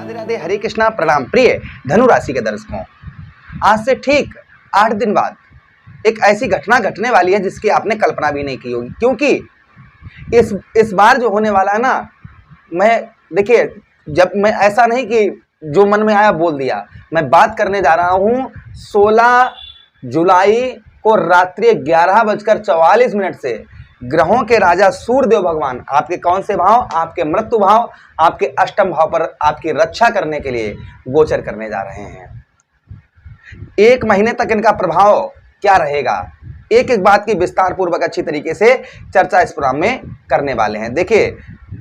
राधे राधे, हरे कृष्णा, प्रणाम प्रिय धनु राशि के दर्शकों। आज से ठीक 8 दिन बाद एक ऐसी घटना घटने वाली है जिसकी आपने कल्पना भी नहीं की होगी, क्योंकि इस बार जो होने वाला है ना, मैं देखिए, जब मैं ऐसा नहीं कि जो मन में आया बोल दिया, मैं बात करने जा रहा हूँ 16 जुलाई को रात्रि 11:44 से ग्रहों के राजा सूर्यदेव भगवान आपके कौन से भाव, आपके मृत्यु भाव, आपके अष्टम भाव पर आपकी रक्षा करने के लिए गोचर करने जा रहे हैं। एक महीने तक इनका प्रभाव क्या रहेगा, एक एक बात की विस्तार पूर्वक अच्छी तरीके से चर्चा इस प्रोग्राम में करने वाले हैं। देखिए,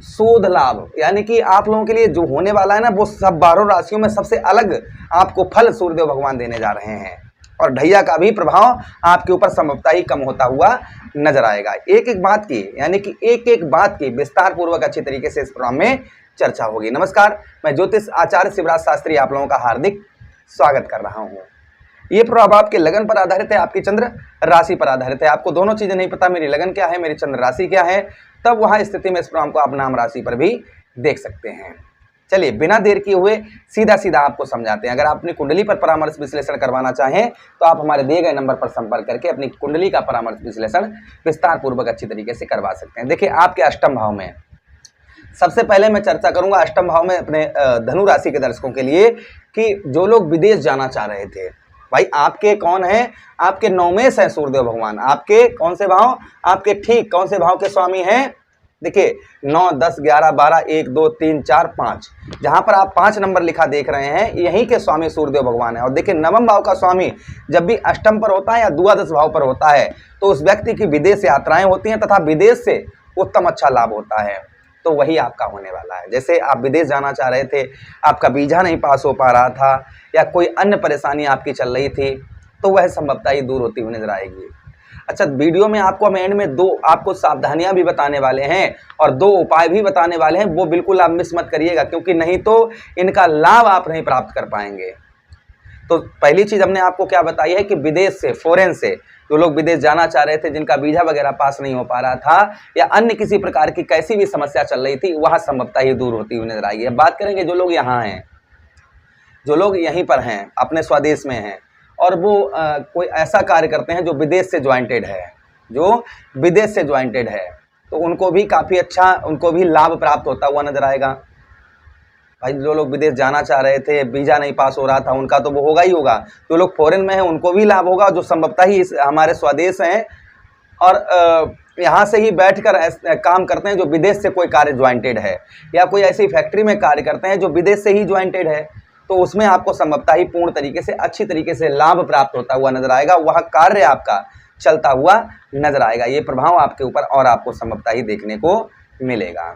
शोध लाभ यानी कि आप लोगों के लिए जो होने वाला है ना, वो सब 12 राशियों में सबसे अलग आपको फल सूर्यदेव भगवान देने जा रहे हैं, और ढैया का भी प्रभाव आपके ऊपर संभवतः ही कम होता हुआ नजर आएगा। एक एक बात की यानी कि एक एक बात की विस्तार पूर्वक अच्छी तरीके से इस प्रोग्राम में चर्चा होगी। नमस्कार, मैं ज्योतिष आचार्य शिवराज शास्त्री आप लोगों का हार्दिक स्वागत कर रहा हूं। ये प्रभाव आपके लगन पर आधारित है, आपकी चंद्र राशि पर आधारित है। आपको दोनों चीजें नहीं पता, मेरी लगन क्या है, मेरी चंद्र राशि क्या है, तब वहां स्थिति में इस प्रोग्राम को आप नाम राशि पर भी देख सकते हैं। चलिए, बिना देर किए हुए सीधा सीधा आपको समझाते हैं। अगर आप अपनी कुंडली पर परामर्श विश्लेषण करवाना चाहें तो आप हमारे दिए गए नंबर पर संपर्क करके अपनी कुंडली का परामर्श विश्लेषण विस्तार पूर्वक अच्छी तरीके से करवा सकते हैं। देखिए, आपके अष्टम भाव में सबसे पहले मैं चर्चा करूंगा अष्टम भाव में अपने धनु राशि के दर्शकों के लिए कि जो लोग विदेश जाना चाह रहे थे, भाई आपके कौन है, आपके नवमेश है सूर्यदेव भगवान। आपके कौन से भाव, आपके ठीक कौन से भाव के स्वामी हैं? देखिए, 9, 10, 11, 12, 1, 2, 3, 4, 5, जहां पर आप 5 नंबर लिखा देख रहे हैं, यहीं के स्वामी सूर्यदेव भगवान है। और देखिए, नवम भाव का स्वामी जब भी अष्टम पर होता है या द्वादश भाव पर होता है तो उस व्यक्ति की विदेश यात्राएं होती हैं तथा विदेश से उत्तम अच्छा लाभ होता है। तो वही आपका होने वाला है। जैसे आप विदेश जाना चाह रहे थे, आपका वीजा नहीं पास हो पा रहा था या कोई अन्य परेशानी आपकी चल रही थी, तो वह संभवतः ही दूर होती हुई नजर आएगी। अच्छा, वीडियो में आपको हम एंड में 2 आपको सावधानियां भी बताने वाले हैं और 2 उपाय भी बताने वाले हैं, वो बिल्कुल आप मिस मत करिएगा, क्योंकि नहीं तो इनका लाभ आप नहीं प्राप्त कर पाएंगे। तो पहली चीज हमने आपको क्या बताई है कि विदेश से, फॉरेन से जो लोग विदेश जाना चाह रहे थे, जिनका वीजा वगैरह पास नहीं हो पा रहा था या अन्य किसी प्रकार की कैसी भी समस्या चल रही थी, वह संभवतः ही दूर होती हुई नजर आएगी। अब बात करेंगे जो लोग यहाँ हैं, जो लोग यहीं पर हैं, अपने स्वदेश में हैं और वो कोई ऐसा कार्य करते हैं जो विदेश से ज्वाइंटेड है, जो विदेश से ज्वाइंटेड है, तो उनको भी काफ़ी अच्छा, उनको भी लाभ प्राप्त होता हुआ नजर आएगा। भाई, जो लोग विदेश जाना चाह रहे थे, वीजा नहीं पास हो रहा था, उनका तो वो होगा ही होगा। जो लोग फॉरेन में हैं उनको भी लाभ होगा, जो संभवतः ही हमारे स्वदेश हैं और यहाँ से ही बैठकर काम करते हैं, जो विदेश से कोई कार्य ज्वाइंटेड है, या कोई ऐसी फैक्ट्री में कार्य करते हैं जो विदेश से ही ज्वाइंटेड है, तो उसमें आपको संभवतः ही पूर्ण तरीके से, अच्छी तरीके से लाभ प्राप्त होता हुआ नजर आएगा। वह कार्य आपका चलता हुआ नजर आएगा। ये प्रभाव आपके ऊपर और आपको संभवतः ही देखने को मिलेगा।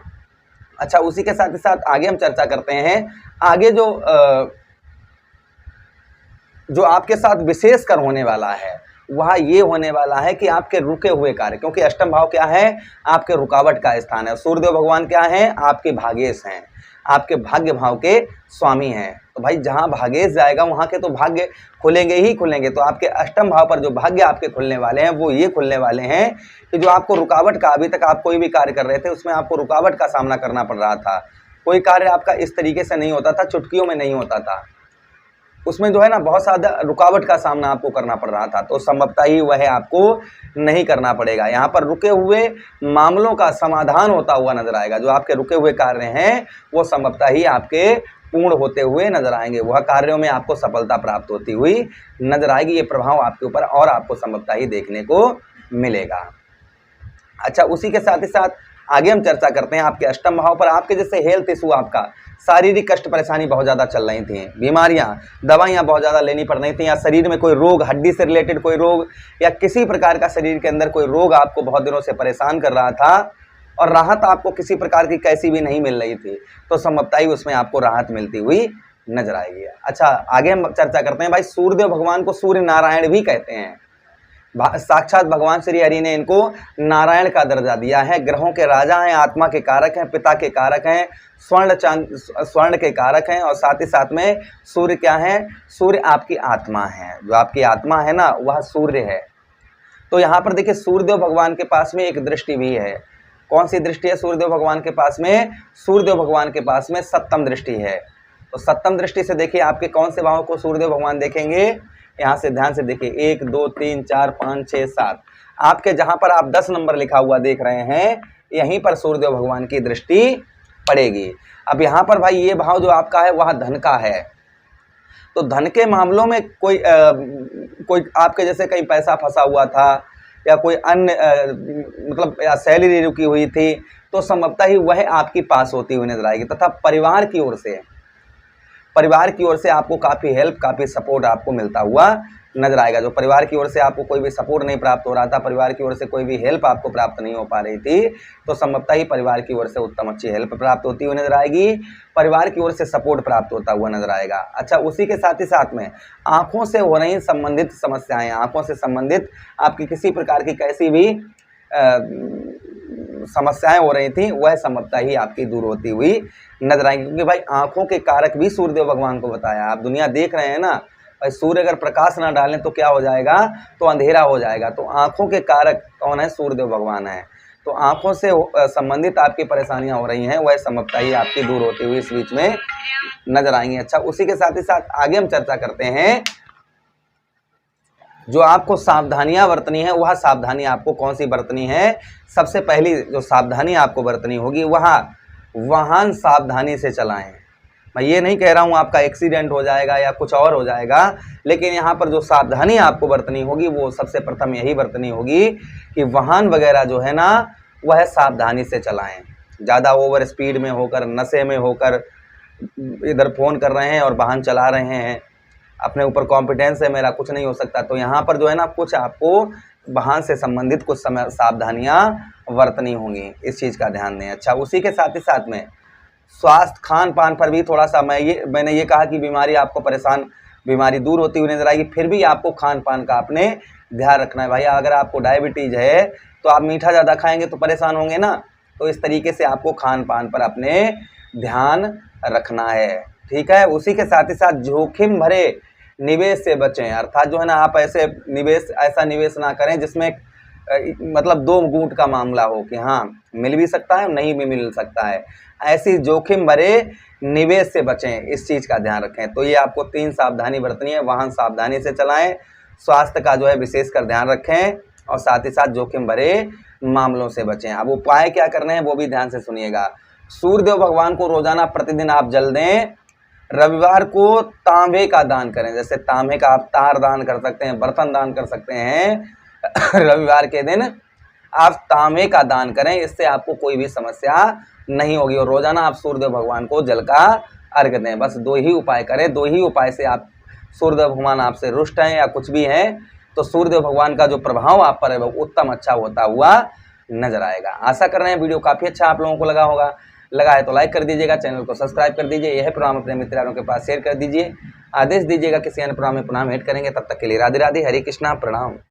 अच्छा, उसी के साथ ही साथ आगे हम चर्चा करते हैं। आगे जो आपके साथ विशेषकर होने वाला है वह ये होने वाला है कि आपके रुके हुए कार्य, क्योंकि अष्टम भाव क्या है, आपके रुकावट का स्थान है। सूर्यदेव भगवान क्या है, आपके भाग्येश हैं, आपके भाग्य भाव के स्वामी हैं। तो भाई, जहां भाग्येश जाएगा वहां के तो भाग्य खुलेंगे ही खुलेंगे। तो आपके अष्टम भाव पर जो भाग्य आपके खुलने वाले हैं वो ये खुलने वाले हैं कि जो आपको रुकावट का, अभी तक आप कोई भी कार्य कर रहे थे उसमें आपको रुकावट का सामना करना पड़ रहा था, कोई कार्य आपका इस तरीके से नहीं होता था, चुटकियों में नहीं होता था, उसमें जो है ना बहुत ज़्यादा रुकावट का सामना आपको करना पड़ रहा था, तो संभवतः ही वह आपको नहीं करना पड़ेगा। यहाँ पर रुके हुए मामलों का समाधान होता हुआ नजर आएगा। जो आपके रुके हुए कार्य हैं वो संभवतः ही आपके पूर्ण होते हुए नजर आएंगे, वह कार्यों में आपको सफलता प्राप्त होती हुई नजर आएगी। ये प्रभाव आपके ऊपर और आपको संभवतः ही देखने को मिलेगा। अच्छा, उसी के साथ ही साथ आगे हम चर्चा करते हैं आपके अष्टम भाव पर। आपके जैसे हेल्थ इशू, आपका शारीरिक कष्ट परेशानी बहुत ज़्यादा चल रही थी, बीमारियां, दवाइयां बहुत ज़्यादा लेनी पड़ रही थी, या शरीर में कोई रोग, हड्डी से रिलेटेड कोई रोग या किसी प्रकार का शरीर के अंदर कोई रोग आपको बहुत दिनों से परेशान कर रहा था और राहत आपको किसी प्रकार की कैसी भी नहीं मिल रही थी, तो संभवतः ही उसमें आपको राहत मिलती हुई नजर आएगी। अच्छा, आगे हम चर्चा करते हैं। भाई, सूर्यदेव भगवान को सूर्य नारायण भी कहते हैं। साक्षात भगवान श्री हरि ने इनको नारायण का दर्जा दिया है। ग्रहों के राजा हैं, आत्मा के कारक हैं, पिता के कारक हैं, स्वर्ण के कारक हैं, और साथ ही साथ में सूर्य क्या है, सूर्य आपकी आत्मा है। जो आपकी आत्मा है ना वह सूर्य है। तो यहाँ पर देखिए, सूर्यदेव भगवान के पास में एक दृष्टि भी है। कौन सी दृष्टि है सूर्यदेव भगवान के पास में? सूर्यदेव भगवान के पास में सप्तम दृष्टि है। तो सप्तम दृष्टि से देखिए आपके कौन से भाव को सूर्यदेव भगवान देखेंगे, यहाँ से ध्यान से देखिए 1 2 3 4 5 6 7, आपके जहाँ पर आप 10 नंबर लिखा हुआ देख रहे हैं यहीं पर सूर्यदेव भगवान की दृष्टि पड़ेगी। अब यहाँ पर भाई ये भाव जो आपका है वह धन का है, तो धन के मामलों में कोई आपके जैसे कहीं पैसा फंसा हुआ था या कोई अन्य मतलब या सैलरी रुकी हुई थी, तो संभवतः ही वह आपकी पास होती हुई नजर आएगी। तथा परिवार की ओर से आपको काफ़ी हेल्प, काफ़ी सपोर्ट आपको मिलता हुआ नजर आएगा। जो परिवार की ओर से आपको कोई भी सपोर्ट नहीं प्राप्त हो रहा था, परिवार की ओर से कोई भी हेल्प आपको प्राप्त नहीं हो पा रही थी, तो संभवतः ही परिवार की ओर से उत्तम अच्छी हेल्प प्राप्त होती हुई नजर आएगी, परिवार की ओर से सपोर्ट प्राप्त होता हुआ नजर आएगा। अच्छा, उसी के साथ ही साथ में आँखों से हो रही संबंधित समस्याएं, आँखों से संबंधित आपकी किसी प्रकार की कैसी भी समस्याएं हो रही थी, वह संभवतः ही आपकी दूर होती हुई नजर आएंगी। क्योंकि भाई आँखों के कारक भी सूर्यदेव भगवान को बताया। आप दुनिया देख रहे हैं ना भाई, सूर्य अगर प्रकाश ना डालें तो क्या हो जाएगा, तो अंधेरा हो जाएगा। तो आँखों के कारक कौन है, सूर्यदेव भगवान है। तो आँखों से संबंधित आपकी परेशानियां हो रही हैं, वह समस्या ही आपकी दूर होती हुई इस बीच में नजर आएंगी। अच्छा, उसी के साथ ही साथ आगे हम चर्चा करते हैं जो आपको सावधानियां बरतनी है, वह सावधानी आपको कौन सी बरतनी है। सबसे पहली जो सावधानी आपको बरतनी होगी वह वाहन सावधानी से चलाएं। मैं ये नहीं कह रहा हूँ आपका एक्सीडेंट हो जाएगा या कुछ और हो जाएगा, लेकिन यहाँ पर जो सावधानी आपको बरतनी होगी वो सबसे प्रथम यही बरतनी होगी कि वाहन वगैरह जो है ना वह सावधानी से चलाएं। ज़्यादा ओवर स्पीड में होकर, नशे में होकर इधर फ़ोन कर रहे हैं और वाहन चला रहे हैं, अपने ऊपर कॉन्फिडेंस है मेरा, कुछ नहीं हो सकता, तो यहाँ पर जो है ना कुछ आपको वाहन से संबंधित कुछ सावधानियाँ बरतनी होंगी, इस चीज़ का ध्यान दें। अच्छा, उसी के साथ ही साथ में स्वास्थ्य खान पान पर भी थोड़ा सा मैंने ये कहा कि बीमारी दूर होती हुई नजर आएगी, फिर भी आपको खान पान का अपने ध्यान रखना है। भैया अगर आपको डायबिटीज है तो आप मीठा ज़्यादा खाएंगे तो परेशान होंगे ना, तो इस तरीके से आपको खान पान पर अपने ध्यान रखना है, ठीक है। उसी के साथ ही साथ जोखिम भरे निवेश से बचें, अर्थात जो है ना आप ऐसा निवेश ना करें जिसमें मतलब दो घूंट का मामला हो कि हाँ मिल भी सकता है नहीं भी मिल सकता है। ऐसी जोखिम भरे निवेश से बचें, इस चीज़ का ध्यान रखें। तो ये आपको 3 सावधानी बरतनी है। वाहन सावधानी से चलाएं, स्वास्थ्य का जो है विशेषकर ध्यान रखें, और साथ ही साथ जोखिम भरे मामलों से बचें। अब उपाय क्या करने हैं वो भी ध्यान से सुनिएगा। सूर्यदेव भगवान को रोजाना प्रतिदिन आप जल दें। रविवार को तांबे का दान करें, जैसे तांबे का आप तार दान कर सकते हैं, बर्तन दान कर सकते हैं। रविवार के दिन आप तांबे का दान करें, इससे आपको कोई भी समस्या नहीं होगी। और रोजाना आप सूर्यदेव भगवान को जल का अर्घ्य दें। बस 2 ही उपाय करें, 2 ही उपाय से आप सूर्यदेव भगवान आपसे रुष्ट हैं या कुछ भी है तो सूर्यदेव भगवान का जो प्रभाव आप पर है वो उत्तम अच्छा होता हुआ नजर आएगा। आशा कर रहे हैं वीडियो काफ़ी अच्छा आप लोगों को लगा होगा। लगा है तो लाइक कर दीजिएगा, चैनल को सब्सक्राइब कर दीजिए, यह प्रोग्राम अपने मित्रों के पास शेयर कर दीजिए। आदेश दीजिएगा किसी अन्य प्रोग्राम में पुनः भेंट करेंगे, तब तक के लिए राधे राधे, हरे कृष्णा, प्रणाम।